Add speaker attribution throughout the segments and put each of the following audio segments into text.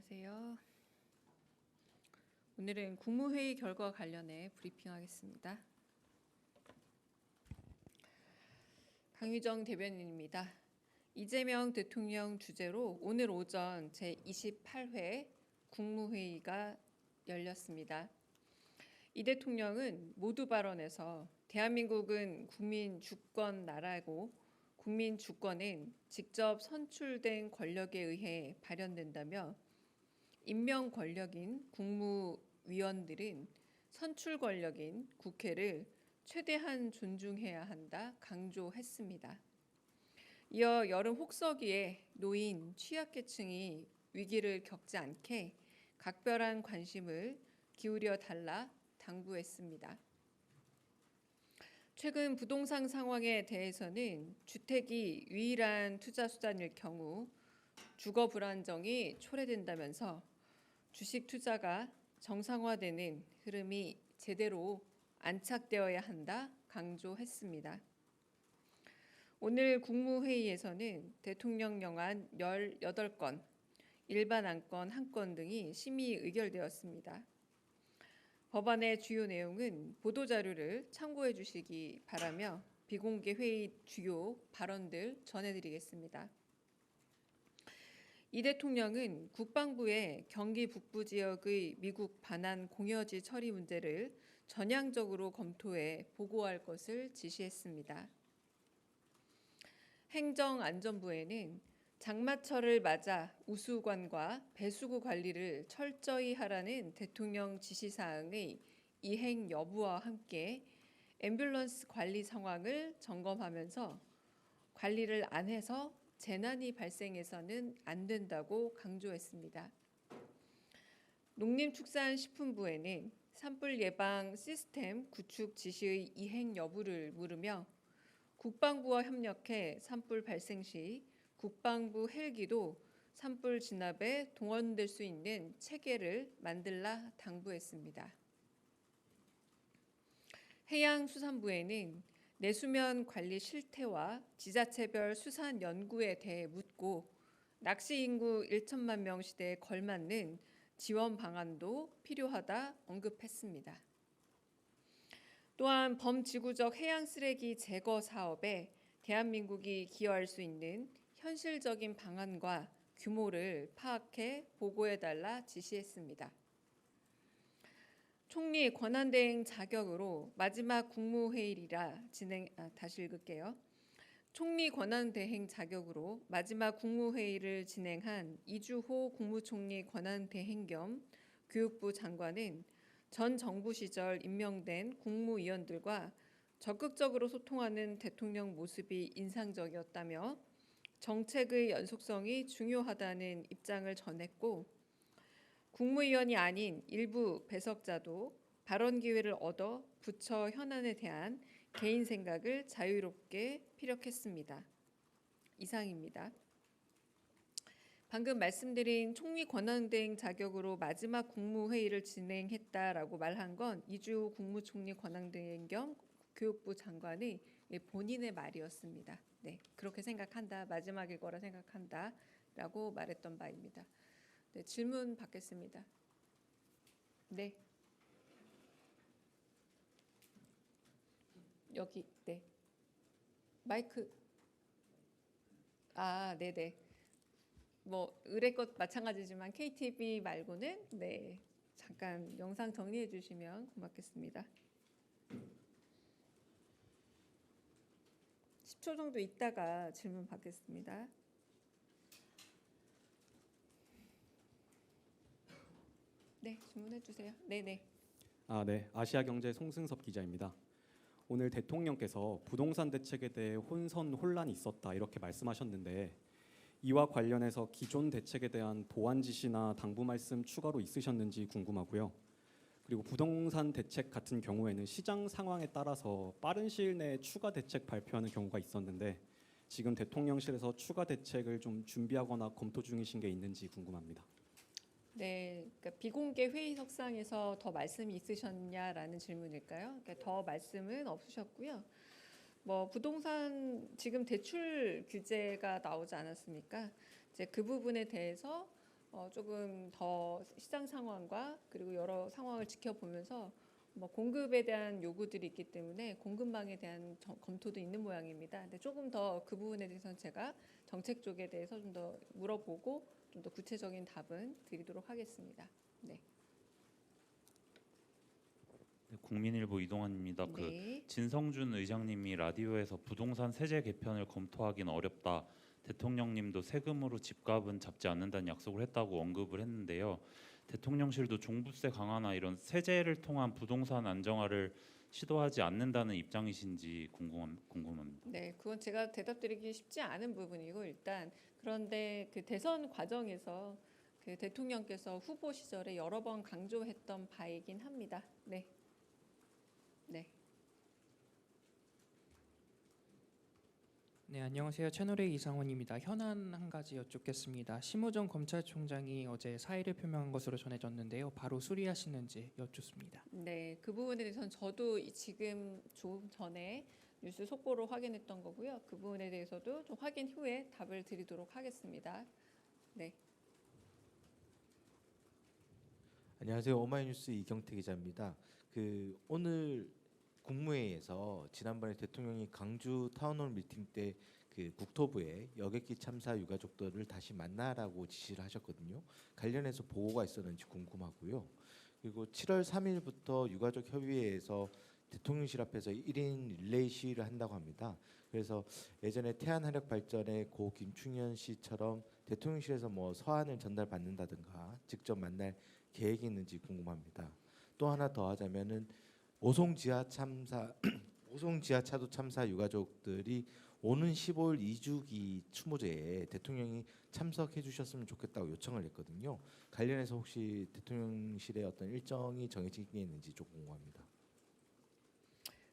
Speaker 1: 안녕하세요. 오늘은 국무회의 결과 관련해 브리핑하겠습니다. 강유정 대변인입니다. 이재명 대통령 주재로 오늘 오전 제28회 국무회의가 열렸습니다. 이 대통령은 모두 발언에서 대한민국은 국민 주권 나라고 국민 주권은 직접 선출된 권력에 의해 발현된다며 임명 권력인 국무위원들은 선출 권력인 국회를 최대한 존중해야 한다 강조했습니다. 이어 여름 혹서기에 노인, 취약계층이 위기를 겪지 않게 각별한 관심을 기울여 달라 당부했습니다. 최근 부동산 상황에 대해서는 주택이 유일한 투자 수단일 경우 주거 불안정이 초래된다면서 주식 투자가 정상화되는 흐름이 제대로 안착되어야 한다 강조했습니다. 오늘 국무회의에서는 대통령령안 18건, 일반 안건 1건 등이 심의 의결되었습니다. 법안의 주요 내용은 보도자료를 참고해 주시기 바라며 비공개 회의 주요 발언들 전해드리겠습니다. 이 대통령은 국방부에 경기 북부 지역의 미국 반환 공여지 처리 문제를 전향적으로 검토해 보고할 것을 지시했습니다. 행정안전부에는 장마철을 맞아 우수관과 배수구 관리를 철저히 하라는 대통령 지시사항의 이행 여부와 함께 앰뷸런스 관리 상황을 점검하면서 관리를 안 해서 재난이 발생해서는 안 된다고 강조했습니다. 농림축산식품부에는 산불 예방 시스템 구축 지시의 이행 여부를 물으며 국방부와 협력해 산불 발생 시 국방부 헬기도 산불 진압에 동원될 수 있는 체계를 만들라 당부했습니다. 해양수산부에는 내수면 관리 실태와 지자체별 수산 연구에 대해 묻고 낚시 인구 1천만 명 시대에 걸맞는 지원 방안도 필요하다 언급했습니다. 또한 범지구적 해양 쓰레기 제거 사업에 대한민국이 기여할 수 있는 현실적인 방안과 규모를 파악해 보고해달라 지시했습니다. 총리 권한대행 자격으로 마지막 국무회의라 다시 읽을게요. 총리 권한대행 자격으로 마지막 국무회의를 진행한 이주호 국무총리 권한대행 겸 교육부 장관은 전 정부 시절 임명된 국무위원들과 적극적으로 소통하는 대통령 모습이 인상적이었다며 정책의 연속성이 중요하다는 입장을 전했고 국무위원이 아닌 일부 배석자도 발언 기회를 얻어 부처 현안에 대한 개인 생각을 자유롭게 피력했습니다. 이상입니다. 방금 말씀드린 총리 권한대행 자격으로 마지막 국무회의를 진행했다라고 말한 건 이주호 국무총리 권한대행 겸 교육부 장관의 본인의 말이었습니다. 네, 그렇게 생각한다, 마지막일 거라 생각한다라고 말했던 바입니다. 네, 질문 받겠습니다. 네. 여기, 네. 마이크. 아, 네네. 뭐 의뢰껏 마찬가지지만 KTV 말고는 네, 잠깐 영상 정리해 주시면 고맙겠습니다. 10초 정도 있다가 질문 받겠습니다. 네, 질문해 주세요. 네네.
Speaker 2: 네. 아시아경제 송승섭 기자입니다. 오늘 대통령께서 부동산 대책에 대해 혼선이 있었다 이렇게 말씀하셨는데 이와 관련해서 기존 대책에 대한 보완 지시나 당부 말씀 추가로 있으셨는지 궁금하고요. 그리고 부동산 대책 같은 경우에는 시장 상황에 따라서 빠른 시일 내에 추가 대책 발표하는 경우가 있었는데 지금 대통령실에서 추가 대책을 좀 준비하거나 검토 중이신 게 있는지 궁금합니다.
Speaker 1: 네, 그러니까 비공개 회의석상에서 더 말씀이 있으셨냐라는 질문일까요? 그러니까 더 말씀은 없으셨고요. 뭐 부동산 지금 대출 규제가 나오지 않았습니까? 이제 그 부분에 대해서 조금 더 시장 상황과 그리고 여러 상황을 지켜보면서 뭐 공급에 대한 요구들이 있기 때문에 공급망에 대한 검토도 있는 모양입니다. 근데 조금 더 그 부분에 대해서는 제가 정책 쪽에 대해서 좀 더 물어보고 좀 더 구체적인 답은 드리도록 하겠습니다. 네.
Speaker 3: 네, 국민일보 이동환입니다.
Speaker 1: 네.
Speaker 3: 진성준 의장님이 라디오에서 부동산 세제 개편을 검토하기는 어렵다. 대통령님도 세금으로 집값은 잡지 않는다는 약속을 했다고 언급을 했는데요. 대통령실도 종부세 강화나 이런 세제를 통한 부동산 안정화를 시도하지 않는다는 입장이신지 궁금합니다.
Speaker 1: 네, 그건 제가 대답드리기 쉽지 않은 부분이고 일단 그런데 그 대선 과정에서 그 대통령께서 후보 시절에 여러 번 강조했던 바이긴 합니다. 네, 네.
Speaker 4: 네, 안녕하세요. 채널A 이상원입니다. 현안 한 가지 여쭙겠습니다. 심우정 검찰총장이 어제 사의를 표명한 것으로 전해졌는데요. 바로 수리하시는지 여쭙습니다.
Speaker 1: 네, 그 부분에 대해서는 저도 지금 조금 전에 뉴스 속보로 확인했던 거고요. 그 부분에 대해서도 좀 확인 후에 답을 드리도록 하겠습니다. 네.
Speaker 5: 안녕하세요. 오마이뉴스 이경태 기자입니다. 오늘 국무회의에서 지난번에 대통령이 강주 타운홀 미팅 때 국토부에 여객기 참사 유가족들을 다시 만나라고 지시를 하셨거든요. 관련해서 보고가 있었는지 궁금하고요. 그리고 7월 3일부터 유가족 협의회에서 대통령실 앞에서 1인 릴레이 시위를 한다고 합니다. 그래서 예전에 태안화력발전의 고 김충현 씨처럼 대통령실에서 뭐 서한을 전달받는다든가 직접 만날 계획이 있는지 궁금합니다. 또 하나 더 하자면은 오송 지하차도 참사 유가족들이 오는 15일 2주기 추모제에 대통령이 참석해 주셨으면 좋겠다고 요청을 했거든요. 관련해서 혹시 대통령실의 어떤 일정이 정해진 게 있는지 좀 궁금합니다.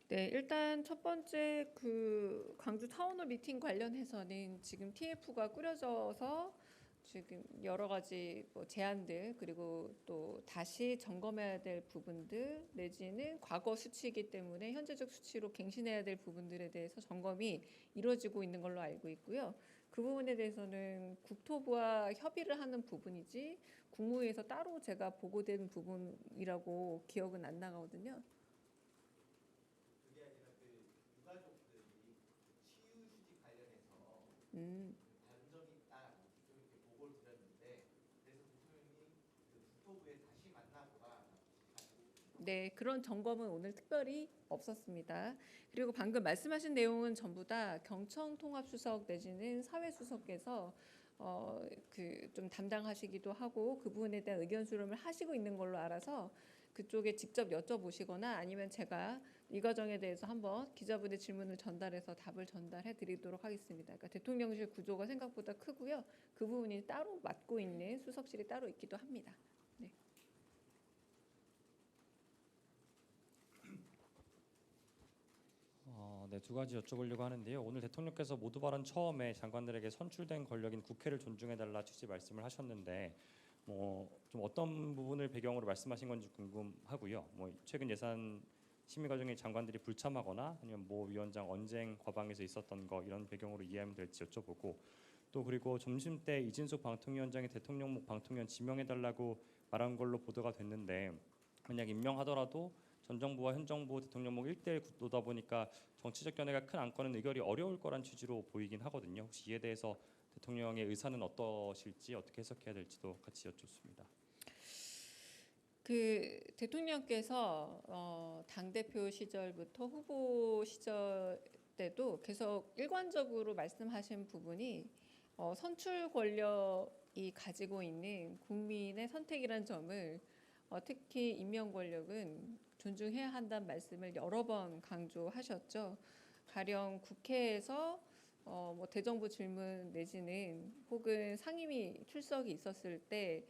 Speaker 1: 네, 일단 첫 번째 그 광주 타운홀 미팅 관련해서는 지금 TF가 꾸려져서 지금 여러 가지 뭐 제안들 그리고 또 다시 점검해야 될 부분들 내지는 과거 수치이기 때문에 현재적 수치로 갱신해야 될 부분들에 대해서 점검이 이루어지고 있는 걸로 알고 있고요. 그 부분에 대해서는 국토부와 협의를 하는 부분이지 국무회에서 따로 제가 보고된 부분이라고 기억은 안 나거든요.
Speaker 5: 그게 아니라 유가족들이 치유 휴직 관련해서
Speaker 1: 음.
Speaker 5: 다른 점이 있다라고 이렇게 보고를 드렸는데 그래서 대통령이 국토부에 다시 만나보라.
Speaker 1: 네, 그런 점검은 오늘 특별히 없었습니다. 그리고 방금 말씀하신 내용은 전부 다 경청 통합수석 내지는 사회수석께서 그 좀 담당하시기도 하고 그 부분에 대한 의견 수렴을 하시고 있는 걸로 알아서 그쪽에 직접 여쭤보시거나 아니면 제가 이 과정에 대해서 한번 기자분의 질문을 전달해서 답을 전달해 드리도록 하겠습니다. 그러니까 대통령실 구조가 생각보다 크고요. 그 부분이 따로 맡고 있는 수석실이 따로 있기도 합니다. 네.
Speaker 6: 네, 두 가지 여쭤보려고 하는데요. 오늘 대통령께서 모두 발언 처음에 장관들에게 선출된 권력인 국회를 존중해달라 취지 말씀을 하셨는데 좀 어떤 부분을 배경으로 말씀하신 건지 궁금하고요. 최근 예산 심의 과정에 장관들이 불참하거나 아니면 모 위원장 언쟁 과방에서 있었던 거 이런 배경으로 이해하면 될지 여쭤보고 또 그리고 점심 때 이진숙 방통위원장이 대통령목 방통위원 지명해달라고 말한 걸로 보도가 됐는데 만약 임명하더라도 전 정부와 현 정부 대통령목 1대1 구도다 보니까 정치적 견해가 큰 안건은 의결이 어려울 거란 취지로 보이긴 하거든요. 혹시 이에 대해서 대통령의 의사는 어떠실지 어떻게 해석해야 될지도 같이 여쭙습니다.
Speaker 1: 그 대통령께서 당대표 시절부터 후보 시절 때도 계속 일관적으로 말씀하신 부분이 선출 권력이 가지고 있는 국민의 선택이라는 점을 특히 임명 권력은 존중해야 한다는 말씀을 여러 번 강조하셨죠. 가령 국회에서 뭐 대정부 질문 내지는 혹은 상임위 출석이 있었을 때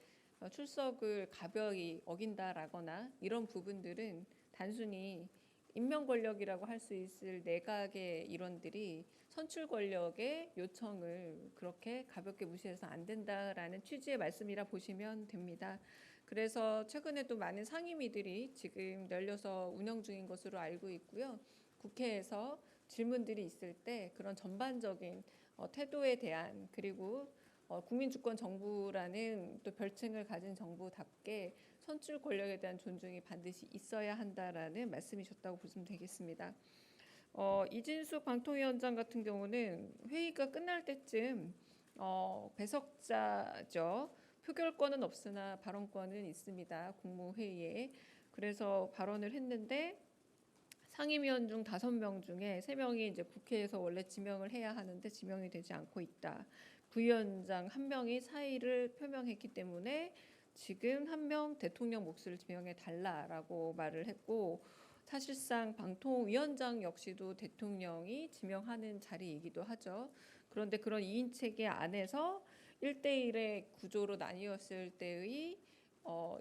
Speaker 1: 출석을 가벼이 어긴다라거나 이런 부분들은 단순히 임명 권력이라고 할 수 있을 내각의 일원들이 선출 권력의 요청을 그렇게 가볍게 무시해서 안 된다라는 취지의 말씀이라 보시면 됩니다. 그래서 최근에도 많은 상임위들이 지금 열려서 운영 중인 것으로 알고 있고요. 국회에서 질문들이 있을 때 그런 전반적인 태도에 대한 그리고 국민주권 정부라는 또 별칭을 가진 정부답게 선출 권력에 대한 존중이 반드시 있어야 한다라는 말씀이셨다고 보시면 되겠습니다. 이진숙 방통위원장 같은 경우는 회의가 끝날 때쯤 배석자죠. 표결권은 없으나 발언권은 있습니다. 국무회의에. 그래서 발언을 했는데 상임위원 중 5명 중에 3명이 이제 국회에서 원래 지명을 해야 하는데 지명이 되지 않고 있다. 부위원장 1명이 사의를 표명했기 때문에 지금 1명 대통령 몫을 지명해 달라라고 말을 했고, 사실상 방통위원장 역시도 대통령이 지명하는 자리이기도 하죠. 그런데 그런 2인 체계 안에서 1대1의 구조로 나뉘었을 때의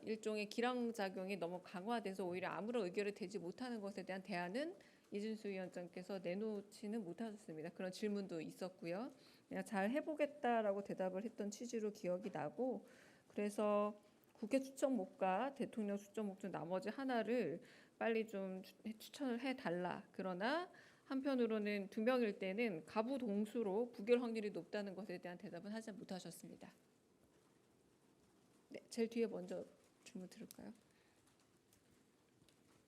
Speaker 1: 일종의 기량작용이 너무 강화돼서 오히려 아무런 의결이 되지 못하는 것에 대한 대안은 이준수 위원장께서 내놓지는 못하셨습니다. 그런 질문도 있었고요. 그냥 잘 해보겠다라고 대답을 했던 취지로 기억이 나고, 그래서 국회 추천목과 대통령 추천목 중 나머지 하나를 빨리 좀 추천을 해달라. 그러나 한편으로는 2명일 때는 가부동수로 부결 확률이 높다는 것에 대한 대답은 하지 못하셨습니다. 네, 제일 뒤에 먼저 질문 들을까요?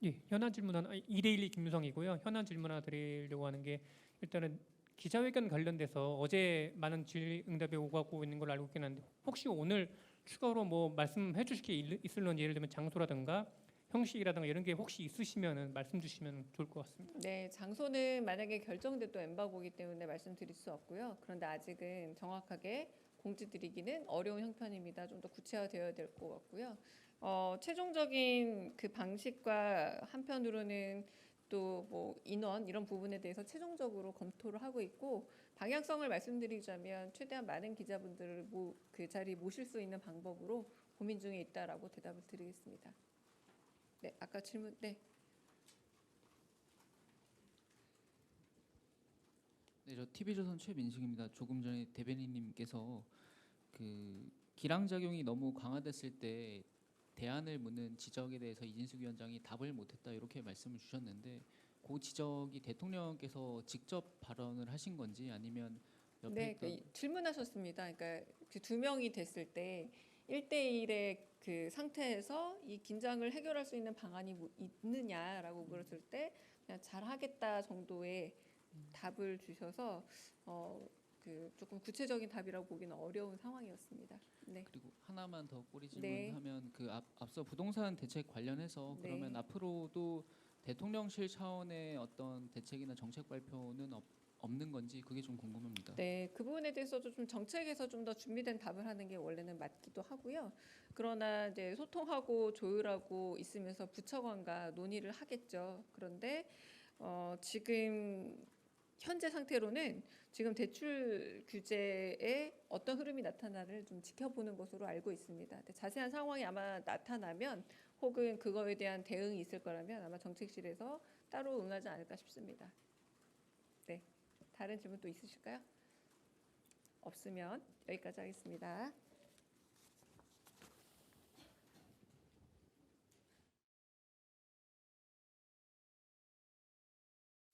Speaker 7: 예, 현안 질문 하나, 2대1 김유성이고요. 현안 질문 하나 드리려고 하는 게, 일단은 기자회견 관련돼서 어제 많은 질의응답이 오가고 있는 걸로 알고 있긴 한데, 혹시 오늘 추가로 뭐 말씀해 주실 게 있을런지, 예를 들면 장소라든가 형식이라든가 이런 게 혹시 있으시면은 말씀 주시면 좋을 것 같습니다.
Speaker 1: 네, 장소는 만약에 결정돼도 엠바고이기 때문에 말씀드릴 수 없고요. 그런데 아직은 정확하게 공지드리기는 어려운 형편입니다. 좀 더 구체화되어야 될 것 같고요. 최종적인 그 방식과 한편으로는 또 뭐 인원 이런 부분에 대해서 최종적으로 검토를 하고 있고, 방향성을 말씀드리자면 최대한 많은 기자분들을 그 자리에 모실 수 있는 방법으로 고민 중에 있다라고 대답을 드리겠습니다. 네, 아까 질문 네.
Speaker 8: 네, 저 TV조선 최민식입니다. 조금 전에 대변인님께서 그 기량작용이 너무 강화됐을 때 대안을 묻는 지적에 대해서 이진숙 위원장이 답을 못했다 이렇게 말씀을 주셨는데, 그 지적이 대통령께서 직접 발언을 하신 건지 아니면 옆에
Speaker 1: 네,
Speaker 8: 있던
Speaker 1: 질문하셨습니다. 그러니까 그 2명이 됐을 때 1대1의 그 상태에서 이 긴장을 해결할 수 있는 방안이 뭐 있느냐라고 물었을 때 그냥 잘하겠다 정도의 답을 주셔서 그 조금 구체적인 답이라고 보기는 어려운 상황이었습니다. 네.
Speaker 8: 그리고 하나만 더 꼬리
Speaker 1: 네.
Speaker 8: 질문하면 그 앞서 부동산 대책 관련해서
Speaker 1: 네.
Speaker 8: 그러면 앞으로도 대통령실 차원의 어떤 대책이나 정책 발표는 없는 건지 그게 좀 궁금합니다.
Speaker 1: 네, 그 부분에 대해서도 좀 정책에서 좀 더 준비된 답을 하는 게 원래는 맞기도 하고요. 그러나 이제 소통하고 조율하고 있으면서 부처간과 논의를 하겠죠. 그런데 지금 현재 상태로는 지금 대출 규제에 어떤 흐름이 나타나를 좀 지켜보는 것으로 알고 있습니다. 근데 자세한 상황이 아마 나타나면 혹은 그거에 대한 대응이 있을 거라면 아마 정책실에서 따로 응하지 않을까 싶습니다. 네, 다른 질문 또 있으실까요? 없으면 여기까지 하겠습니다.